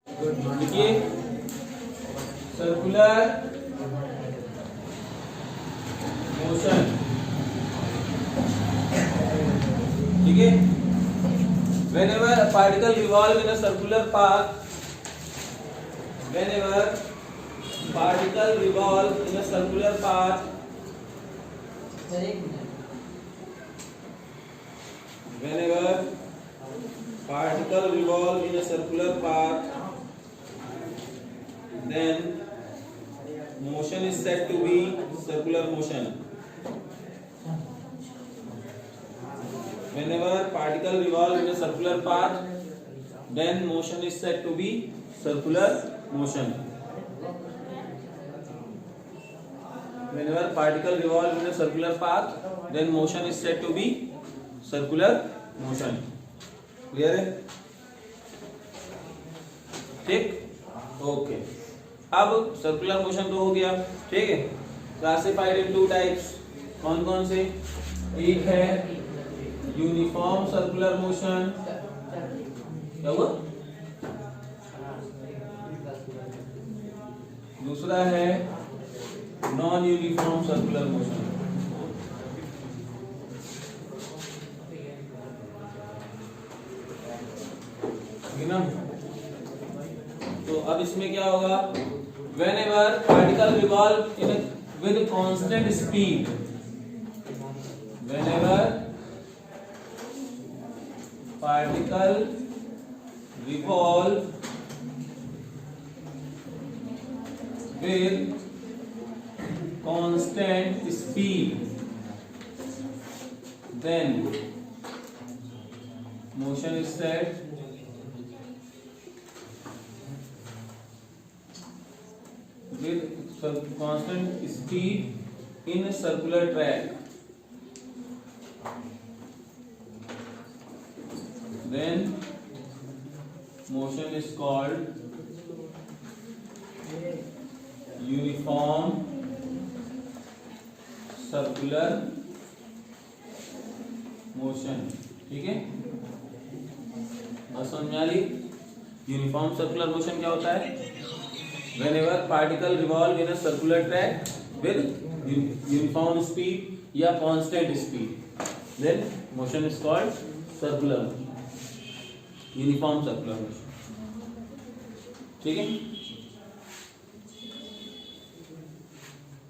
देखिए circular motion, ठीक है। whenever a particle revolve in a circular path, whenever particle revolve in a circular path, whenever particle revolve in a circular path, then motion is said to be circular motion. Whenever particle revolve in a circular path, then motion is said to be circular motion. Whenever particle revolve in a circular path, then motion is said to be circular motion. Clear है? ठीक? Okay. अब circular motion तो हो गया, ठीक है। Classified in 2 types, कौन कौन से? एक है यूनिफॉर्म सर्कुलर मोशन, क्या हुआ? दूसरा है नॉन यूनिफॉर्म सर्कुलर मोशन। ना, तो अब इसमें क्या होगा? whenever particle revolve in a with constant speed, whenever particle revolve with constant speed, then motion is said with constant speed in a circular track, then motion is called uniform circular motion। ठीक है, बस समझ में आ रही? Uniform circular motion क्या होता है? whenever particle revolve in a circular track with uniform speed या constant speed, then motion is called circular motion, uniform circular motion। ठीक है,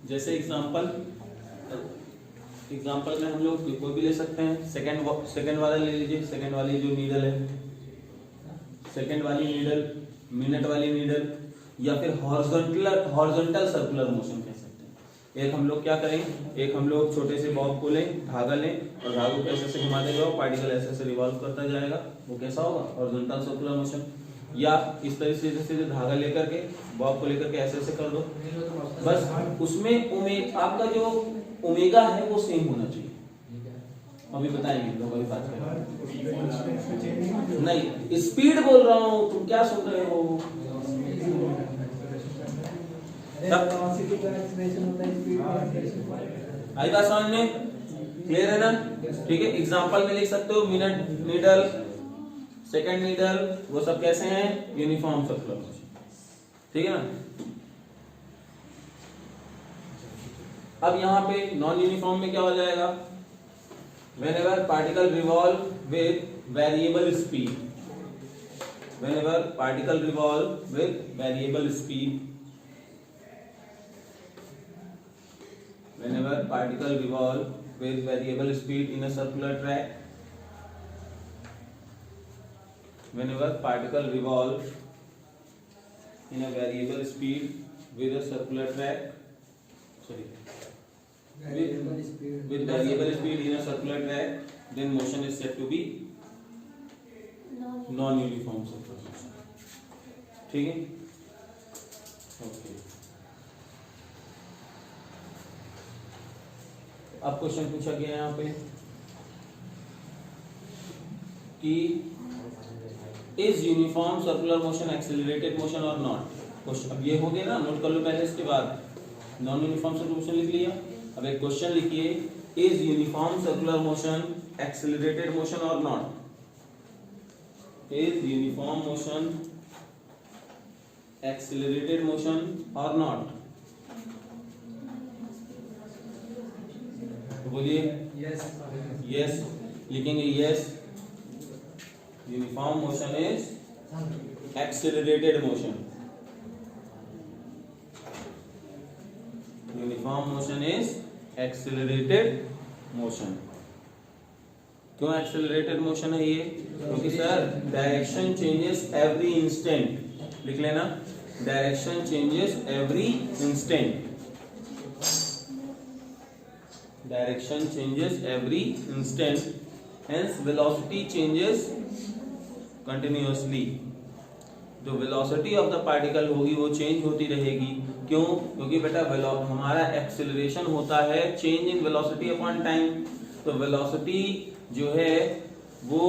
जैसे एग्जांपल में हम लोग कोई भी ले सकते हैं। सेकंड वाला ले लीजिए। सेकंड वाली जो नीडल है, सेकंड वाली नीडल, मिनट वाली नीडल, या फिर हॉरिजॉन्टल सर्कुलर मोशन कह सकते हैं। एक हम लोग क्या करेंगे, एक हम लोग छोटे से बॉब को लें, धागा लें और धागों को ऐसे घुमाते जाओ, पार्टिकल ऐसे रिवॉल्व करता जाएगा, वो कैसा होगा? Horizontal circular motion. या इस तरीके से धागा लेकर के, बॉब को लेकर के ऐसे कर दो, बस उसमें आपका जो ओमेगा है वो सेम होना चाहिए। अभी बताएंगे लोग, अभी बात करेंगे। नहीं, स्पीड बोल रहा हूँ, तुम क्या सुन रहे हो? आई बात समझ में? क्लियर है ना? ठीक है, एग्जांपल में लिख सकते हो मिनट नीडल, सेकंड नीडल, वो सब कैसे हैं? Uniform circular motion. ठीक है ना? अब यहाँ पे नॉन यूनिफॉर्म में क्या हो जाएगा? whenever particle revolve with variable speed, whenever particle revolve with variable speed, whenever particle revolve with variable speed in a circular track, whenever particle revolve in a variable speed with a circular track, sorry, with variable speed in a circular track, then motion is said to be non-uniform circular motion। ठीक है, okay. अब question पूछा गया यहाँ पे कि is uniform circular motion accelerated motion or not. Question अब ये हो गया ना, नोट कर लो पहले, इसके बाद नॉन यूनिफॉर्म सर्कुलर मोशन लिख लिया। अब एक क्वेश्चन लिखिए, is uniform circular motion accelerated motion or not? Is uniform motion accelerated motion or not? बोलिए। यस लिखेंगे, yes uniform motion is accelerated motion. Uniform motion is accelerated motion. क्यों accelerated motion है ये? क्योंकि sir direction changes every instant. लिख लेना, direction changes every instant. Direction changes every instant, hence velocity changes continuously. जो velocity of the particle होगी वो change होती रहेगी। क्यों? क्योंकि बेटा हमारा एक्सेलरेशन होता है change in velocity upon time. तो वेलोसिटी जो है वो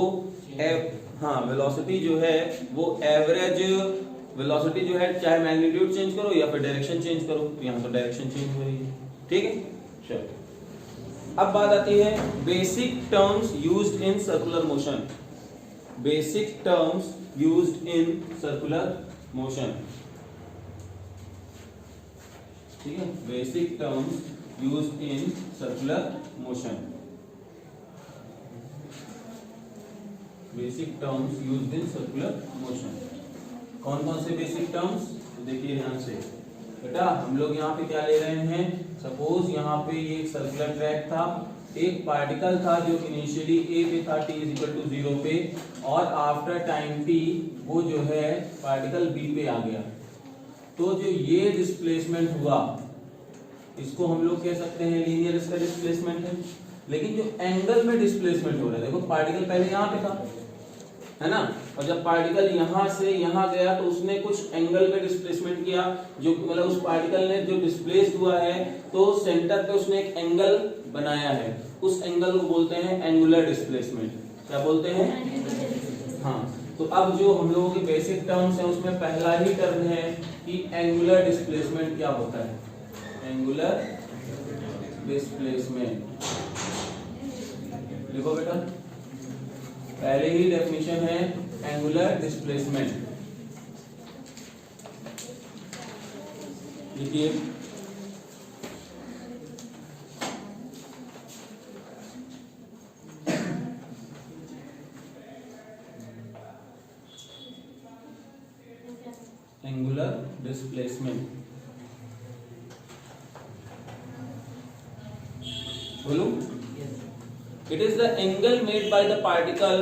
वेलोसिटी जो है वो एवरेज वेलोसिटी जो है, चाहे मैग्नीट्यूड चेंज करो या फिर डायरेक्शन चेंज करो, तो यहाँ तो डायरेक्शन चेंज हो रही है। ठीक है, चलो अब बात आती है basic terms used in circular motion. Basic terms used in circular motion. ठीक है, basic terms used in circular motion. Basic terms used in circular motion. कौन कौन से बेसिक टर्म्स? तो देखिए ध्यान से बेटा, हम लोग यहाँ पे क्या ले रहे हैं, सपोज यहाँ पे ये एक सर्कुलर ट्रैक था, एक पार्टिकल था जो इनिशियली ए पे था t=0 पे, और आफ्टर टाइम t वो जो है पार्टिकल बी पे आ गया। तो जो ये डिस्प्लेसमेंट हुआ इसको हम लोग कह सकते हैं लीनियर इसका डिस्प्लेसमेंट है। लेकिन जो एंगल में डिस्प्लेसमेंट हो रहा है, देखो पार्टिकल पहले यहाँ पे था, है ना, और जब पार्टिकल यहाँ से यहाँ गया तो उसने कुछ एंगल पे डिस्प्लेसमेंट किया, जो मतलब उस पार्टिकल ने जो डिस्प्लेस्ड हुआ है तो सेंटर पे उसने एक एंगल बनाया है, उस एंगल को बोलते हैं एंगुलर डिस्प्लेसमेंट। क्या बोलते हैं? हाँ, तो अब जो हम लोगों के बेसिक टर्म्स हैं उसमें पहला ही टर्म है कि एंगुलर डिस्प्लेसमेंट क्या होता है। एंगुलर डिस्प्लेसमेंट लिखो बेटा, पहले ही डेफिनेशन है एंगुलर डिस्प्लेसमेंट। लिखिए, एंगुलर डिस्प्लेसमेंट। बोलो। It is the angle made by the particle.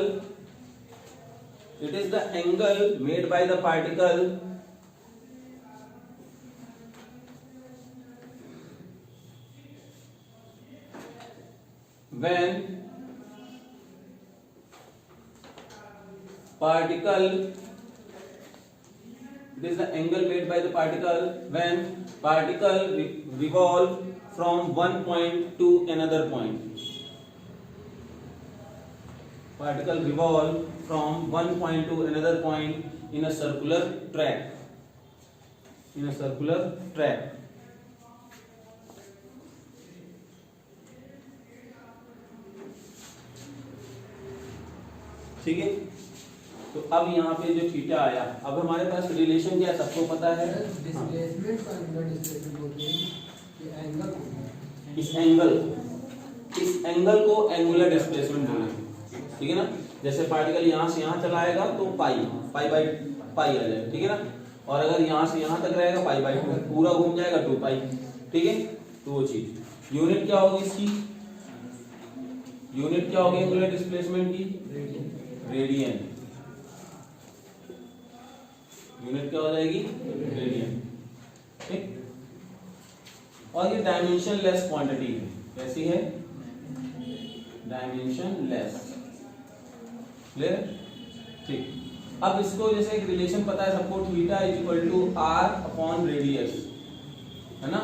It is the angle made by the particle when particle. It is the angle made by the particle when particle revolve from one point to another point. Particle revolve from one point to another point in a circular track. In a circular track. ठीक है, तो अब यहाँ पे जो theta आया, अब हमारे पास रिलेशन क्या है सबको पता है। डिस्प्लेसमेंट का एंगुलर डिस्प्लेसमेंट बोलते हैं कि एंगल, इस एंगल को एंगुलर डिस्प्लेसमेंट बोलेंगे। ठीक है ना, जैसे पार्टिकल यहाँ से यहाँ चला आएगा तो पाई बाई पाई आ जाएगा। ठीक है ना, और अगर यहाँ से यहाँ तक रहेगा पाई/2, पूरा घूम जाएगा 2 पाई। ठीक है, तो वो चीज यूनिट क्या होगी इसकी, यूनिट क्या होगी एंगुलर डिस्प्लेसमेंट की? रेडियन। यूनिट क्या हो जाएगी? रेडियन। ठीक, और ये डायमेंशन लेस क्वांटिटी है। कैसी है? Dimension less. क्लियर? ठीक, अब इसको जैसे एक रिलेशन पता है सबको, थीटा r/रेडियस, है ना।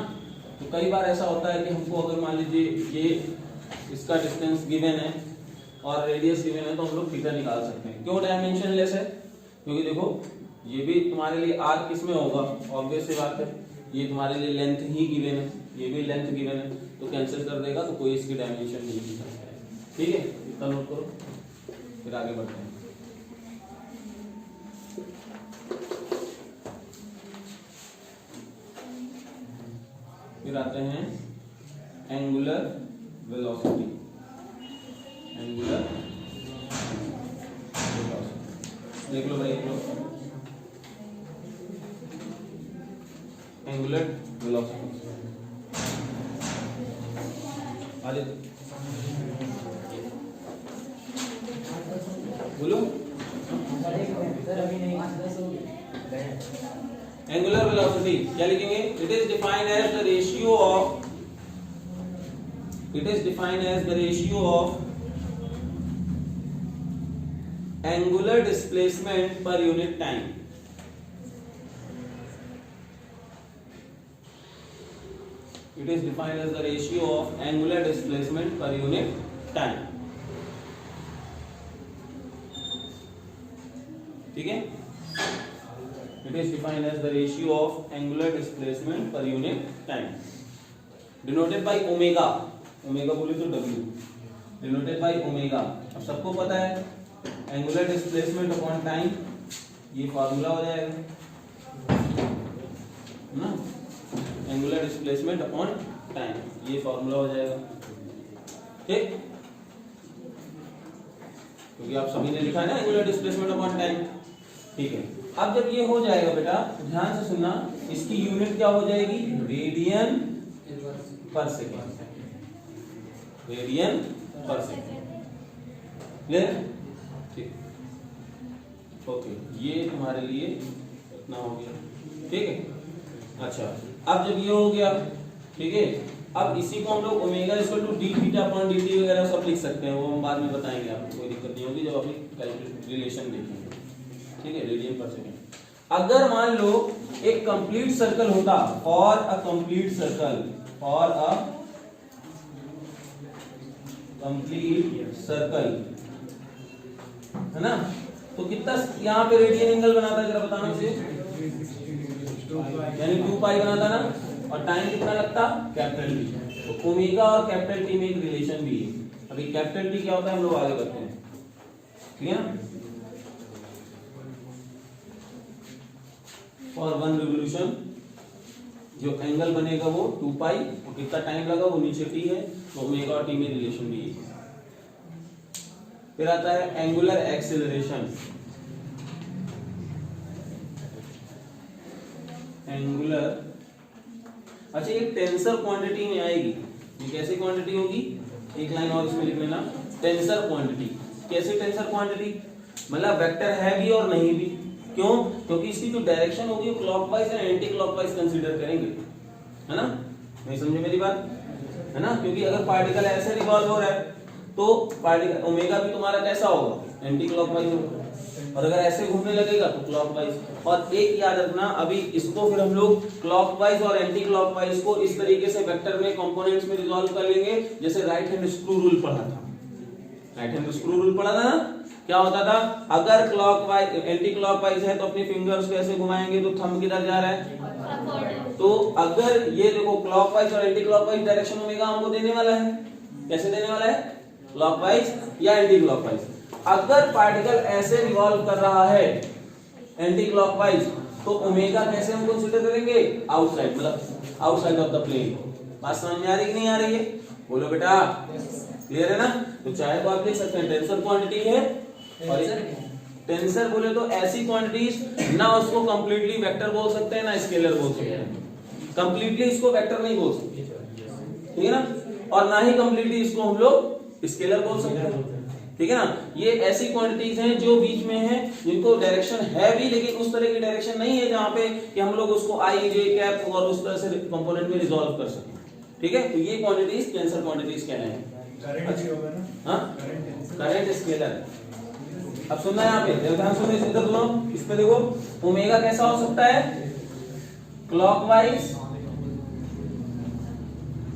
तो कई बार ऐसा होता है कि हमको अगर मान लीजिए ये इसका डिस्टेंस गिवन है और रेडियस गिवन है तो हम लोग थीटा निकाल सकते हैं। क्यों डायमेंशन लेस है? क्योंकि देखो ये भी तुम्हारे लिए r किस में होगा, ऑब्वियस सी बात है, ये तुम्हारे लिए लेंथ ही गिवन है, ये भी लेंथ गिवन है, तो कैंसिल कर देगा तो कोई इसकी डायमेंशन नहीं दिखा है। ठीक है, इतना नोट करो, फिर आगे बढ़ते हैं। फिर आते हैं एंगुलर वेलोसिटी। एंगुलर वेलोसिटी देख लो भाई, देख लो एंगुलर वेलोसिटी। आगे बोलो। एंगुलर वेलोसिटी क्या लिखेंगे? It is defined as the ratio of, it is defined as the ratio of angular displacement per unit time. It is defined as the ratio of angular displacement per unit time. ठीक है? It is defined as the ratio of angular displacement per unit time, denoted by omega. Omega बोले तो W, denoted by omega. अब सबको पता है angular displacement upon time, ये formula हो जाएगा ना, एंगुलर डिस्प्लेसमेंट अपॉन टाइम, ये फॉर्मूला हो जाएगा। ठीक, क्योंकि आप सभी ने लिखा है ना एंगुलर डिस्प्लेसमेंट अपॉन टाइम। ठीक है, अब जब ये हो जाएगा बेटा ध्यान से सुनना, इसकी यूनिट क्या हो जाएगी? रेडियन पर सेकेंड, रेडियन पर सेकेंड। क्लियर? ठीक, ओके, ये तुम्हारे लिए इतना हो गया। ठीक है, अच्छा अब जब ये हो गया, ठीक है, अब इसी को हम लोग omega equal to d theta upon d t वगैरह सब लिख सकते हैं, वो हम बाद में बताएंगे, आपको कोई दिक्कत नहीं होगी जब अपनी कैलकुलेशन रिलेशन देखेंगे। ठीक है, रेडियन पर सेकंड। अगर मान लो एक कंप्लीट सर्कल होता, for a complete circle, for a complete circle, है ना, तो कितना यहाँ पे रेडियन एंगल बनाता है जरा बताना मुझे? यानी 2 पाई बनाता ना, और टाइम कितना लगता? Capital T. तो ओमेगा और कैपिटल टी में एक रिलेशन भी है। अभी कैपिटल टी क्या होता है हम लोग आगे बढ़ते हैं, ठीक है ना। फॉर 1 रिवोल्यूशन जो एंगल बनेगा वो 2 पाई, और कितना टाइम लगा वो नीचे टी है, तो ओमेगा और टी में रिलेशन भी है। फिर आता है एंगुलर एक्सेलरेशन। एंगुलर, अच्छा ये टेंसर क्वांटिटी में आएगी। ये कैसी क्वांटिटी होगी? एक लाइन और इसमें लिख लेना, टेंसर क्वांटिटी। कैसी टेंसर क्वांटिटी? मतलब वेक्टर है भी और नहीं भी। क्यों? क्योंकि इसकी जो डायरेक्शन होगी वो क्लॉकवाइज या एंटी क्लॉकवाइज कंसीडर करेंगे, है ना। नहीं समझे मेरी बात, है ना। क्योंकि अगर पार्टिकल ऐसे रिवॉल्व हो रहा है तो पार्टिकल ओमेगा भी तुम्हारा कैसा होगा? एंटी क्लॉकवाइज होगा, और अगर ऐसे घूमने लगेगा तो क्लॉकवाइज। और एक याद रखना, अभी इसको फिर हम लोग क्लॉकवाइज और एंटी क्लॉकवाइज को इस तरीके से वेक्टर में कंपोनेंट्स में रिजॉल्व कर लेंगे, जैसे राइट हैंड स्क्रू रूल पढ़ा था। राइट हैंड स्क्रू रूल पढ़ा था ना, क्या होता था? अगर क्लॉकवाइज एंटी क्लॉकवाइज है तो अपने फिंगर्स को ऐसे घुमाएंगे तो थंब किधर जा रहा है? तो अगर ये देखो क्लॉकवाइज और एंटी क्लॉकवाइज डायरेक्शन ओमेगा हमको देने वाला है। कैसे देने वाला है? क्लॉकवाइज या एंटी क्लॉकवाइज। अगर पार्टिकल ऐसे रिवॉल्व कर रहा है एंटी क्लॉकवाइज, तो ओमेगा कैसे हम कंसीडर करेंगे? आउटसाइड, मतलब आउटसाइड ऑफ द प्लेन। बात समझ में आ रही कि नहीं आ रही है? बोलो बेटा, क्लियर है ना। तो चाहे तो आप लिख सकते हैं टेंसर क्वांटिटी है, और टेंसर बोले तो ऐसी क्वांटिटीज ना उसको कंप्लीटली वेक्टर बोल सकते हैं ना स्केलर बोल सकते हैं। कंप्लीटली इसको वेक्टर नहीं बोल सकते, ठीक है ना, और ना ही कंप्लीटली इसको हम लोग स्केलर बोल सकते हैं, ठीक है ना। ये ऐसी क्वांटिटीज हैं जो बीच में हैं, जिनको डायरेक्शन है भी लेकिन उस तरह की डायरेक्शन नहीं है जहां पे कि हम लोग उसको आई जे कैप और उस तरह से कंपोनेंट में रिजॉल्व कर सकें, ठीक है। तो ये क्वांटिटीज टेंसर क्वांटिटीज कहलाएंगे। करंट होगा ना, हां करंट स्केलर। अब सुनना यहाँ पे, ध्यान सुनो इधर दोनों, इस पे देखो, ओमेगा कैसा हो सकता है? क्लॉकवाइज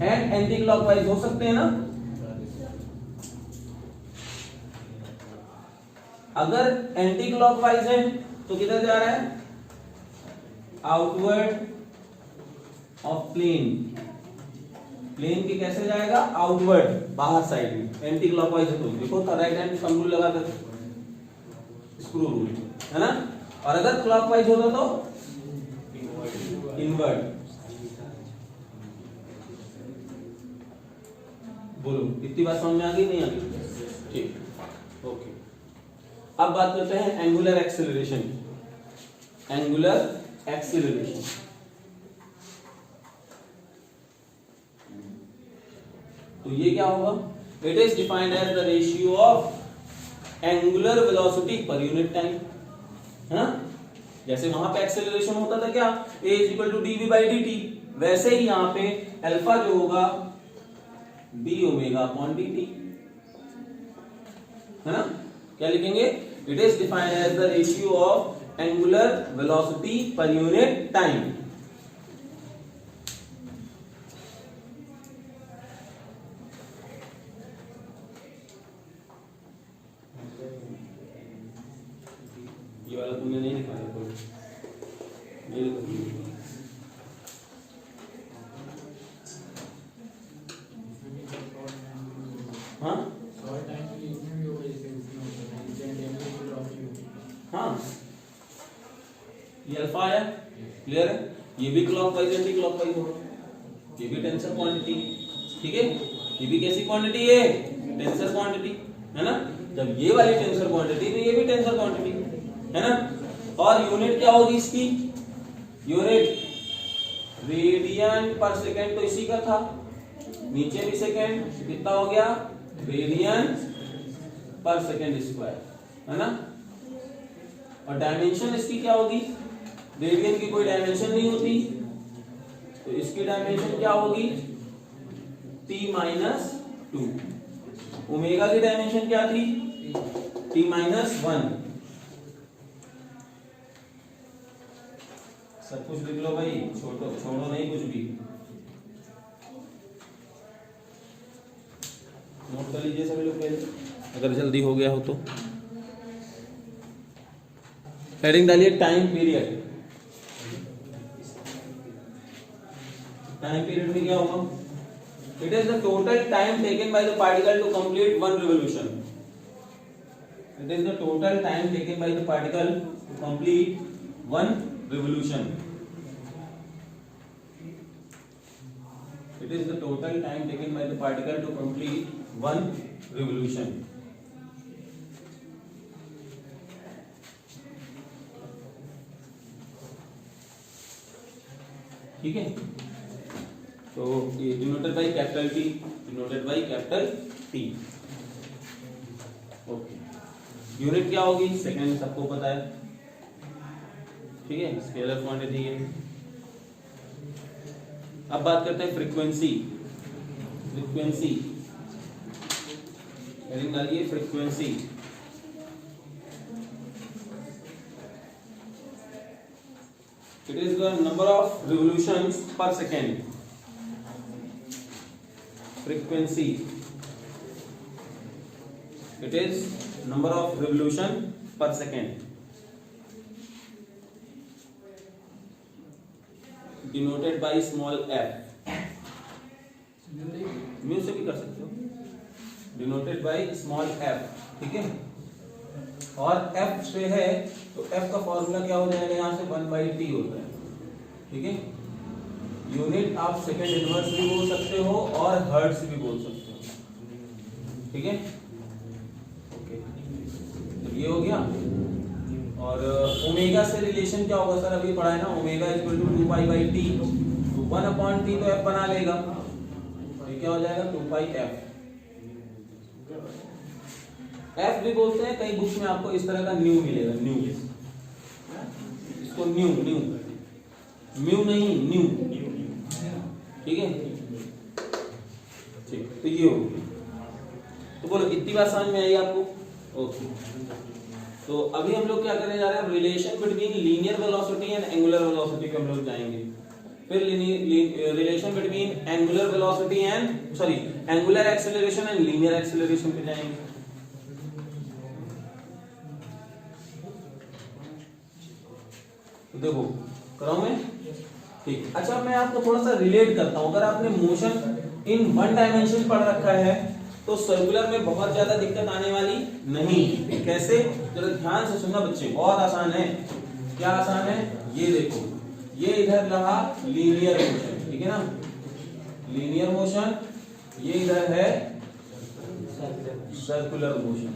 एंड एंटी क्लॉकवाइज हो सकते हैं ना। अगर एंटी क्लॉकवाइज है तो किधर जा रहा है? Outward of plane. प्लेन के कैसे जाएगा? आउटवर्ड, बाहर साइड में। एंटी क्लॉकवाइज है तो देखो राइट हैंड थंब रूल लगा कर, स्क्रू रूल, है ना। और अगर क्लॉकवाइज होता तो इनवर्ड। बोलो इतनी बात समझ में आ गई नहीं आ गई? ठीक ओके। अब बात करते हैं एंगुलर एक्सेलरेशन। एंगुलर एक्सेलरेशन तो ये क्या होगा? It is defined as the ratio of angular velocity per unit time, है ना? जैसे वहां पे एक्सेलरेशन होता था क्या, a is equal to dv by dt, वैसे ही यहाँ पे अल्फा जो होगा b ओमेगा अपॉन dt, है ना? क्या लिखेंगे? It is defined as the ratio of angular velocity per unit time. ये वाला तुमने नहीं लिखा है, ये लिखो। हाँ हाँ ये अल्फा आया, क्लियर है? ये भी क्लॉकवाइज एंटी क्लॉकवाइज होगा, ये भी टेंसर क्वांटिटी, ठीक है? ये भी कैसी क्वांटिटी है? टेंसर क्वांटिटी, है ना? जब ये वाली टेंसर क्वांटिटी तो ये भी टेंसर क्वांटिटी, है ना? और यूनिट क्या होगी इसकी? यूनिट रेडियन पर सेकेंड, तो इसी का था, नीचे भी सेकेंड, कितना हो गया? रेडियन पर सेकेंड स्क्वायर, है ना? और डायमेंशन इसकी क्या होगी? रेडियन की कोई डायमेंशन नहीं होती, तो इसकी डायमेंशन क्या होगी? t-2। ओमेगा की डायमेंशन क्या थी? t-1। सब कुछ लिख लो भाई, छोड़ो नहीं कुछ भी, नोट कर लीजिए सभी लोग पहले, अगर जल्दी हो गया हो तो। हेडिंग डालिए टाइम पीरियड। टाइम पीरियड में क्या होगा? It is the total time taken by the particle to complete one revolution. It is the total time taken by the particle to complete one revolution. It is the total time taken by the particle to complete one revolution. ठीक है? तो ये denoted by capital T, denoted by capital T। Okay, unit क्या होगी? Second सबको पता है, ठीक है? स्केलर क्वांटिटी है। अब बात करते हैं फ्रीक्वेंसी। फ्रीक्वेंसी हेडिंग डालिए, frequency. It is the number of revolutions per second. Frequency it is number of revolution per second, denoted by small f। Mu से भी कर सकते हो, डिनोटेड बाय स्मॉल f, ठीक है? और f से है तो f का फॉर्मूला क्या हो जाएगा? यहाँ से 1/t होता है, ठीक है? यूनिट आप सेकंड इनवर्स भी बोल सकते हो और हर्ट्ज भी बोल सकते हो, ठीक है? ओके, तो ये हो गया। और ओमेगा से रिलेशन क्या होगा? सर अभी पढ़ा है ना, ओमेगा इक्वल टू 2π/t, तो 1/t तो f बना लेगा, ये क्या हो जाएगा? 2πf। f भी बोलते हैं, कई बुक्स में आपको इस तरह का न्यू मिलेगा, न्यू, इसको न्यू म्यू नहीं न्यू, ठीक है? ठीक, तो ये हो गया। तो बोलो इतनी बात समझ में आई आपको? ओके, तो अभी हम लोग क्या करने जा रहे हैं? Relation between linear velocity and angular velocity पे हम लोग जाएंगे। फिर relation between angular velocity and angular acceleration and linear acceleration पे जाएंगे। तो देखो कराऊं मैं? ठीक, अच्छा मैं आपको थोड़ा सा रिलेट करता हूं। अगर आपने मोशन इन वन डायमेंशन पढ़ रखा है तो सर्कुलर में बहुत ज्यादा दिक्कत आने वाली नहीं। कैसे? जरा ध्यान से सुनना बच्चे, बहुत आसान है। क्या आसान है? ये देखो, ये इधर रहा लीनियर मोशन, ठीक है ना? लीनियर मोशन, ये इधर है सर्कुलर मोशन।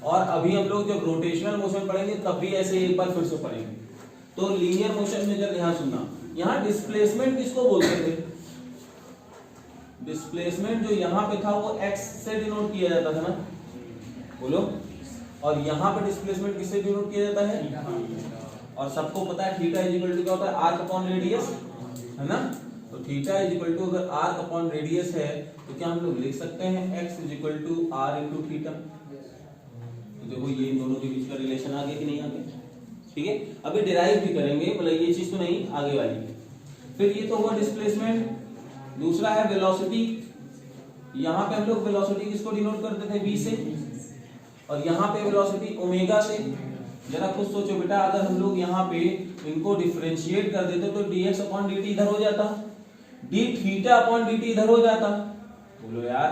और अभी हम लोग जब रोटेशनल मोशन पढ़ेंगे तब भी ऐसे एक बार फिर से पढ़ेंगे। तो लीनियर मोशन में जब ध्यान सुनना, यहाँ डिस्प्लेसमेंट किसको बोलते थे? डिस्प्लेसमेंट जो यहाँ पे था वो x से डिनोट किया जाता था ना, बोलो। और यहाँ पे डिस्प्लेसमेंट किससे डिनोट किया जाता है? और सबको पता है थीटा इज इक्वल टू क्या होता है? आर्क अपॉन रेडियस, है ना। तो थीटा इज इक्वल टू अगर आर्क अपॉन रेडियस है तो क्या हम लोग लिख सकते हैं x is equal to r into theta. तो देखो ये इन दोनों के बीच का रिलेशन आ गया कि नहीं आ गया? ठीक है, अभी डिराइव भी करेंगे, मतलब ये चीज तो नहीं, आगे वाली। फिर ये तो हुआ डिस्प्लेसमेंट। दूसरा है वेलोसिटी। यहाँ पे हम लोग वेलोसिटी किसको डिनोट करते थे? v से। और यहाँ पे वेलोसिटी ओमेगा से। जरा खुद सोचो बेटा, अगर हम लोग यहाँ पे इनको डिफरेंशिएट कर देते तो dx अपॉन dt इधर हो जाता, d थीटा अपॉन dt इधर हो जाता। बोलो यार,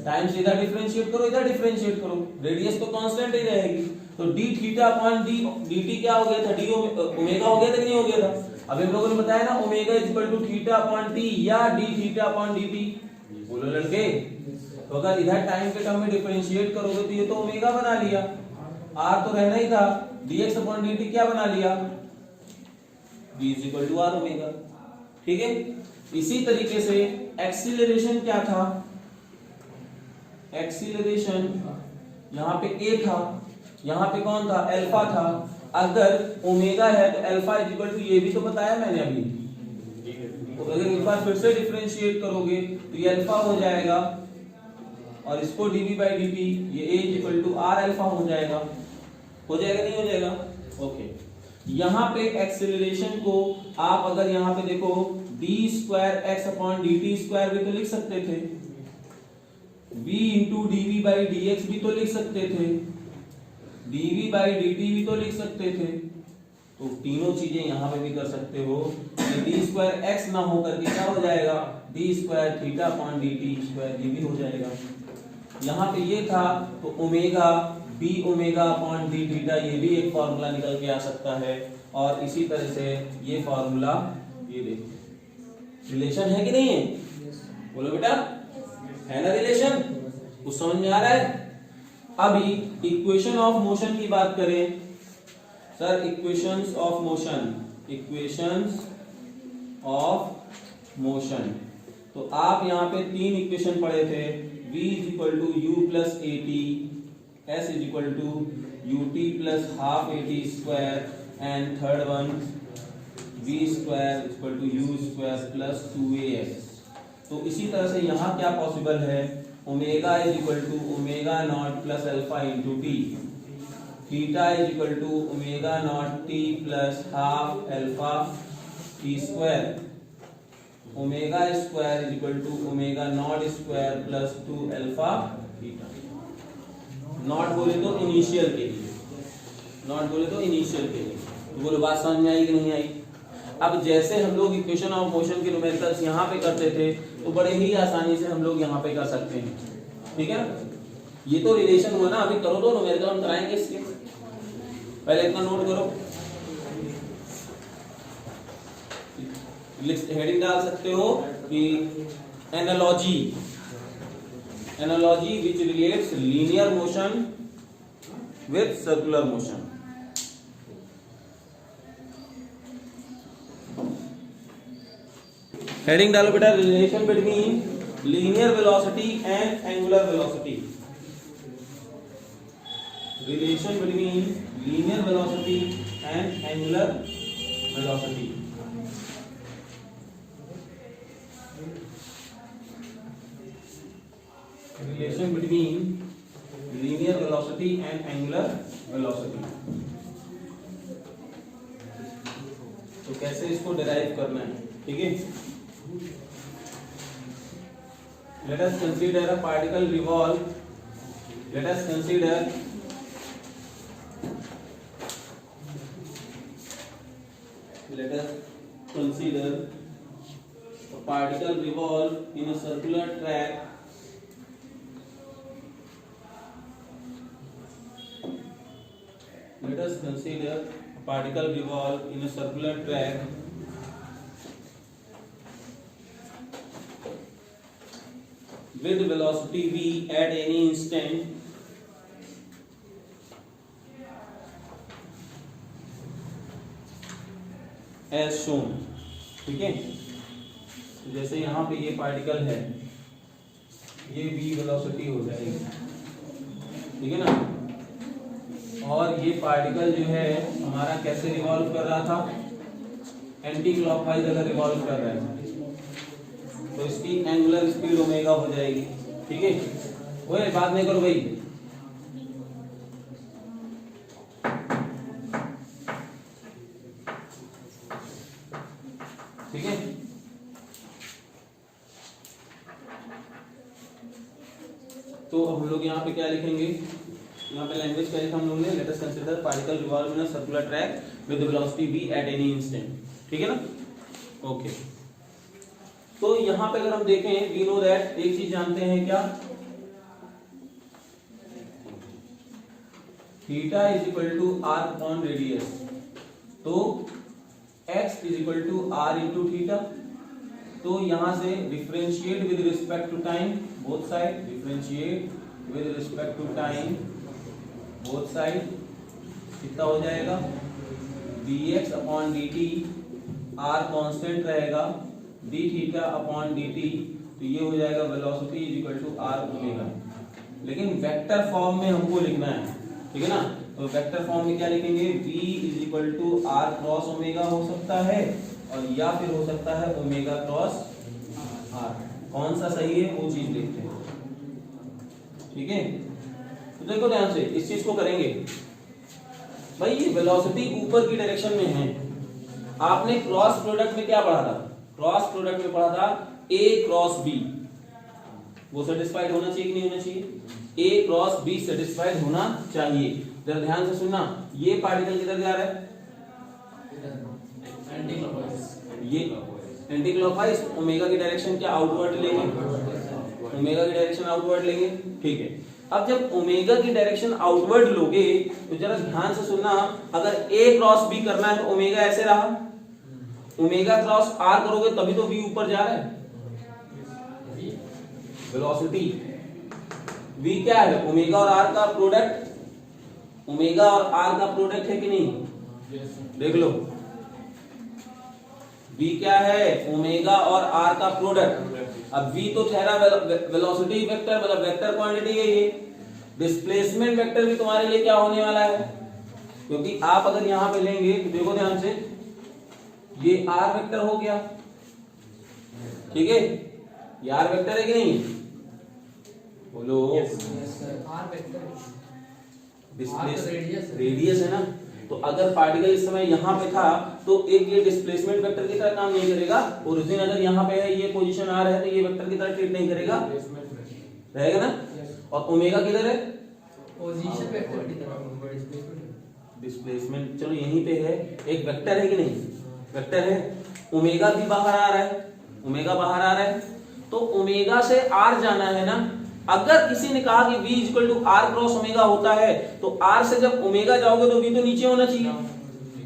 टाइम्स इधर डिफरेंशिएट करो, इधर डिफरेंशिएट करो, रेडियस तो कांस्टेंट ही रहेगी। तो d थीटा अपॉन dt क्या हो गया था? d ओमेगा हो गया था कि नहीं हो गया था? अभी हम लोगों ने बताया ना omega is equal to theta upon t या d थीटा अपॉन dt। बोलो लड़के, तो अगर इधर टाइम के टर्म में डिफरेंशिएट करोगे तो ये तो ओमेगा बना लिया, r तो रहना ही था, dx अपॉन dt क्या बना लिया? v is equal to r omega. ठीक है, इसी तरीके से एक्सीलरेशन क्या था? एक्सीलरेशन यहाँ पे a था, यहाँ पे कौन था? अल्फा था। अगर ओमेगा है तो अल्फा इज इक्वल टू, ये भी तो बताया मैंने अभी, तो अगर एक बार फिर से डिफरेंशिएट करोगे तो ये अल्फा हो जाएगा और इसको dv बाई dt, ये a is equal to r alpha हो जाएगा। हो जाएगा नहीं हो जाएगा? ओके, यहाँ पे एक्सेलरेशन को आप अगर यहाँ पे देखो d square x upon dt square भी तो लिख सकते थे, v into dv by dx भी तो लिख सकते थे, dv बाई dt भी तो लिख सकते थे। तो तीनों चीजें यहाँ पे भी कर सकते हो। d स्क्वायर x ना हो करके क्या हो जाएगा? d square theta upon dt square, ये भी हो जाएगा। यहाँ पे ये था तो omega b omega upon d theta, ये भी एक फॉर्मूला निकल के आ सकता है। और इसी तरह से ये फॉर्मूला, ये देखो रिलेशन है कि नहीं है? बोलो बेटा, है ना रिलेशन? कुछ समझ में आ रहा है? अभी इक्वेशन ऑफ मोशन की बात करें sir, equations of motion, equations of motion. तो आप यहाँ पे तीन इक्वेशन पढ़े थे, v is equal to u plus a t, s is equal to ut plus half a t square, and third one v square is equal to u square plus 2as। तो इसी तरह से यहाँ क्या possible है? Omega is equal to omega not plus alpha into t, theta is equal to omega not t plus half alpha t square, omega square is equal to omega not square plus 2 alpha theta. Not बोले तो initial के लिए, not बोले तो initial के लिए। तो बोलो बात समझ में आई कि नहीं आई? अब जैसे हम लोग इक्वेशन ऑफ मोशन के न्यूमेरिकल्स यहाँ पे करते थे तो बड़े ही आसानी से हम लोग यहाँ पे कर सकते हैं। ठीक है, ये तो रिलेशन हुआ ना। अभी करो तो न्यूमेरिकल हम कराएंगे इसके, पहले इतना नोट करो। हेडिंग डाल सकते हो कि analogy, analogy which relates linear motion with circular motion. Heading डालो बेटा, relation between linear velocity and angular velocity. Relation between linear velocity and angular velocity. Relation between linear velocity and angular velocity। तो कैसे इसको derive करना है? ठीक है, let us consider a particle revolve, let us consider a particle revolve in a circular track let us consider a particle revolve in a circular track with velocity v at any instant as shown। ठीक है, तो जैसे यहाँ पे ये particle है, ये v velocity हो जाएगी, ठीक है ना, और ये पार्टिकल जो है हमारा कैसे रिवॉल्व कर रहा था, एंटी क्लॉकवाइज अगर रिवॉल्व कर रहा है तो इसकी एंगुलर स्पीड ओमेगा हो जाएगी। ठीक है, ओए बात नहीं करो भाई। ठीक है, तो अब हम लोग यहाँ पे क्या लिखेंगे, यहाँ पे लैंग्वेज क्या लिखा हम लोगों ने, let us consider particle revolve in a circular track with velocity v at any instant. ठीक है ना, ओके। तो यहाँ पे अगर हम देखें, वी नो दैट, एक चीज जानते हैं क्या, theta is equal to r upon radius, तो x is equal to r into theta. तो यहां से differentiate with respect to time both side, differentiate with respect to time both side, कितना हो जाएगा, dx upon dt, r constant रहेगा, d theta upon dt, तो ये हो जाएगा velocity is equal to r omega. लेकिन वेक्टर फॉर्म में हमको लिखना है, ठीक है ना, तो वेक्टर फॉर्म में क्या लिखेंगे, v is equal to r cross omega हो सकता है, और या फिर हो सकता है ओमेगा क्रॉस r। कौन सा सही है वो चीज देखते हैं। ठीक है, तो देखो ध्यान से इस चीज को करेंगे भाई। ये वेलोसिटी ऊपर की डायरेक्शन में है, आपने क्रॉस प्रोडक्ट में क्या पढ़ा था, क्रॉस प्रोडक्ट में पढ़ा था a क्रॉस b, वो सेटिस्फाइड होना चाहिए कि नहीं होना चाहिए, a क्रॉस b सेटिस्फाइड होना चाहिए। जरा ध्यान से सुनना, ये पार्टिकल किधर जा रहा है, ये एंटी क्लॉकवाइज, ओमेगा की डायरेक्शन क्या आउटवर्ड लेंगे, ओमेगा की डायरेक्शन आउटवर्ड लेंगे। ठीक है, अब जब ओमेगा की डायरेक्शन आउटवर्ड लोगे तो जरा ध्यान से सुनना, अगर a क्रॉस b करना है तो ओमेगा ऐसे रहा, ओमेगा क्रॉस r करोगे तभी तो v ऊपर जा रहा है। वेलोसिटी v क्या है, ओमेगा और r का प्रोडक्ट, ओमेगा और r का प्रोडक्ट है कि नहीं, देख लो, v क्या है, ओमेगा और r का प्रोडक्ट। अब v तो ठहरा वेलोसिटी वेक्टर, मतलब वेक्टर क्वांटिटी है ये, डिस्प्लेसमेंट वेक्टर भी तुम्हारे लिए क्या होने वाला है, क्योंकि आप अगर यहां पे लेंगे तो देखो ध्यान से, ये r वेक्टर हो गया, ठीक है, ये r वेक्टर है कि नहीं, बोलो, r वेक्टर डिस्प्लेस रेडियस है ना, तो अगर पार्टिकल इस समय यहाँ पे था तो एक ये डिस्प्लेसमेंट वेक्टर की तरह काम नहीं करेगा, ओरिजिन अगर यहाँ पे है, ये पोजीशन r है, तो ये वेक्टर की तरह ट्रीट नहीं करेगा, रहेगा ना। और ओमेगा किधर है, पोजीशन वेक्टर की तरह, डिस्प्लेसमेंट चलो यहीं पे है, एक वेक्टर है कि नहीं, वेक्टर है, ओमेगा भी बाहर आ रहा है, ओमेगा बाहर आ रहा है, तो ओमेगा से r जाना है ना। अगर किसी ने कहा कि v equal to r cross omega होता है, तो r से जब ओमेगा जाओगे तो v तो नीचे होना चाहिए,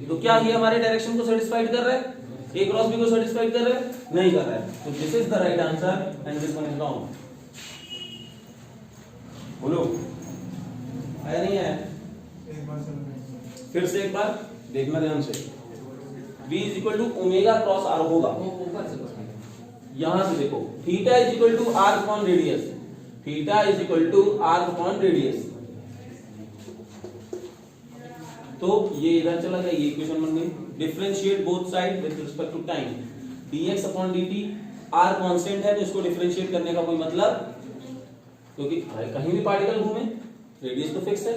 तो क्या ये हमारे डायरेक्शन को सेटिस्फाइड कर रहा है, a क्रॉस b को सेटिस्फाइड कर रहा है, नहीं कर रहा है, तो this is the right answer and this one is wrong. बोलो, आया नहीं आया, फिर से एक बार देखना ध्यान से, v is equal to omega cross r होगा, यहां से देखो, theta is equal to r upon radius, theta is equal to r upon radius, तो ये इधर चला गया, ये इक्वेशन बन गई। Differentiate both side with respect to time, dx upon dt, r constant है तो इसको डिफरेंशिएट करने का कोई मतलब, क्योंकि कहीं भी पार्टिकल घूमे रेडियस तो फिक्स है,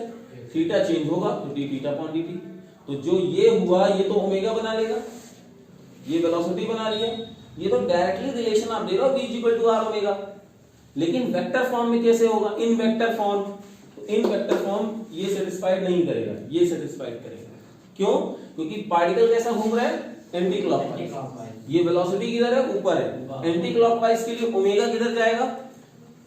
थीटा चेंज होगा तो d थीटा अपॉन dt, तो जो ये हुआ ये तो ओमेगा बना लेगा, ये वेलोसिटी बना लिया, ये तो डायरेक्टली रिलेशन आप दे रहे हो v equal to r omega. लेकिन वेक्टर फॉर्म में कैसे होगा, इन वेक्टर फॉर्म, तो इन वेक्टर फॉर्म ये सेटिस्फाइड नहीं करेगा, ये सेटिस्फाइड करेगा, क्यों, क्योंकि पार्टिकल कैसा घूम रहा है, एंटी क्लॉकवाइज, ये वेलोसिटी किधर है, ऊपर है, एंटी क्लॉकवाइज के लिए ओमेगा किधर जाएगा,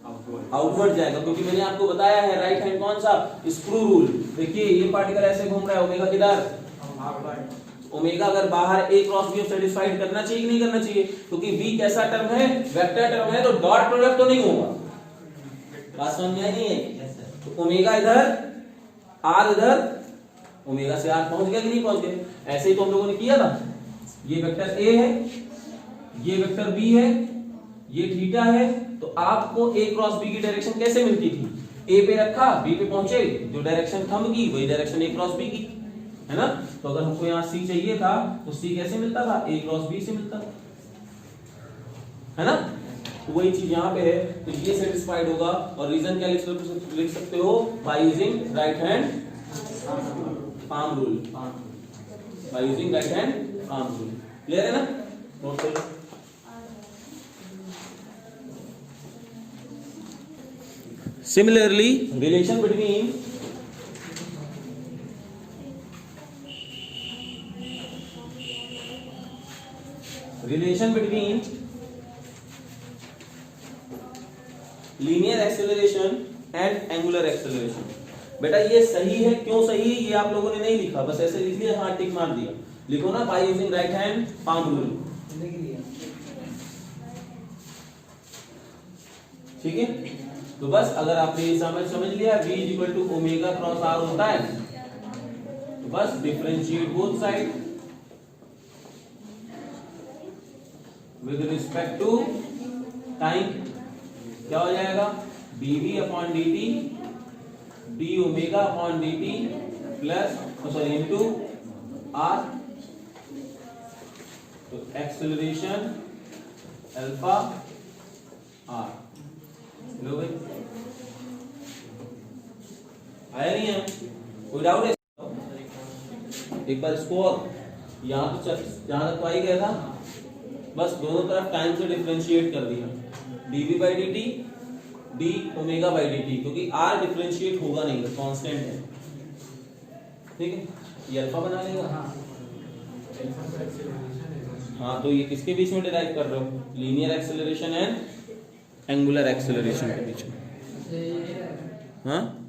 आउटवर्ड जाएगा, क्योंकि मैंने आपको बताया है राइट हैंड कौन सा, स्क्रू रूल। देखिए ये पार्टिकल ऐसे घूम रहा है, ओमेगा किधर, ओमेगा अगर बाहर a क्रॉस b सेटिस्फाइड करना चाहिए कि नहीं करना चाहिए, क्योंकि v कैसा टर्म है, वेक्टर टर्म है, तो डॉट प्रोडक्ट तो नहीं होगा, बात समझ में आई नहीं है? तो ओमेगा इधर, आर इधर, ओमेगा से आर पहुंच गया कि नहीं पहुंच गया? ऐसे ही तो हम लोगों ने किया था। ये वेक्टर ए है, ये वेक्टर बी है, ये थीटा है, तो आपको ए क्रॉस बी की डायरेक्शन कैसे मिलती थी? ए पे रखा, बी पे पहुंचे, जो डायरेक्शन थंब की वही डायरेक्शन ए क्रॉस बी की, है ना? तो अगर हमको यहाँ सी चाहिए था तो सी कैसे मिलता था? ए क्रॉस बी से मिलता था, है ना? तो वही चीज यहाँ पे है, तो ये सेटिस्फाइड होगा। और रीजन क्या लिख सकते हो? By using right hand palm rule, by using right hand palm rule. Clear है ना? नोट कर लो। Similarly, relation between linear acceleration and angular acceleration। बेटा ये सही है, क्यों सही है ये आप लोगों ने नहीं लिखा, बस ऐसे लिख लिया, हाँ टिक मार दिया। लिखो ना by using right hand palm rule, ठीक है? तो बस अगर आपने ये समझ लिया v equal to omega cross r होता है, तो बस differentiate both side with respect to time. क्या हो जाएगा? dv upon dt d omega upon dt plus sorry into r, तो एक्सेलरेशन अल्फा r। लो भाई, आया नहीं है? कोई डाउट है? एक बार इसको यहाँ तो जहां तक तो आ ही गया था, बस दोनों तरफ टाइम से डिफरेंशिएट कर दिया, dv by dt d omega by dt, क्योंकि r डिफरेंशिएट होगा नहीं, कांस्टेंट है, ठीक है? ये अल्फा बना लेगा। हाँ, तो ये किसके बीच में डिराइव कर रहे हो? Linear acceleration and angular acceleration के बीच में, हाँ?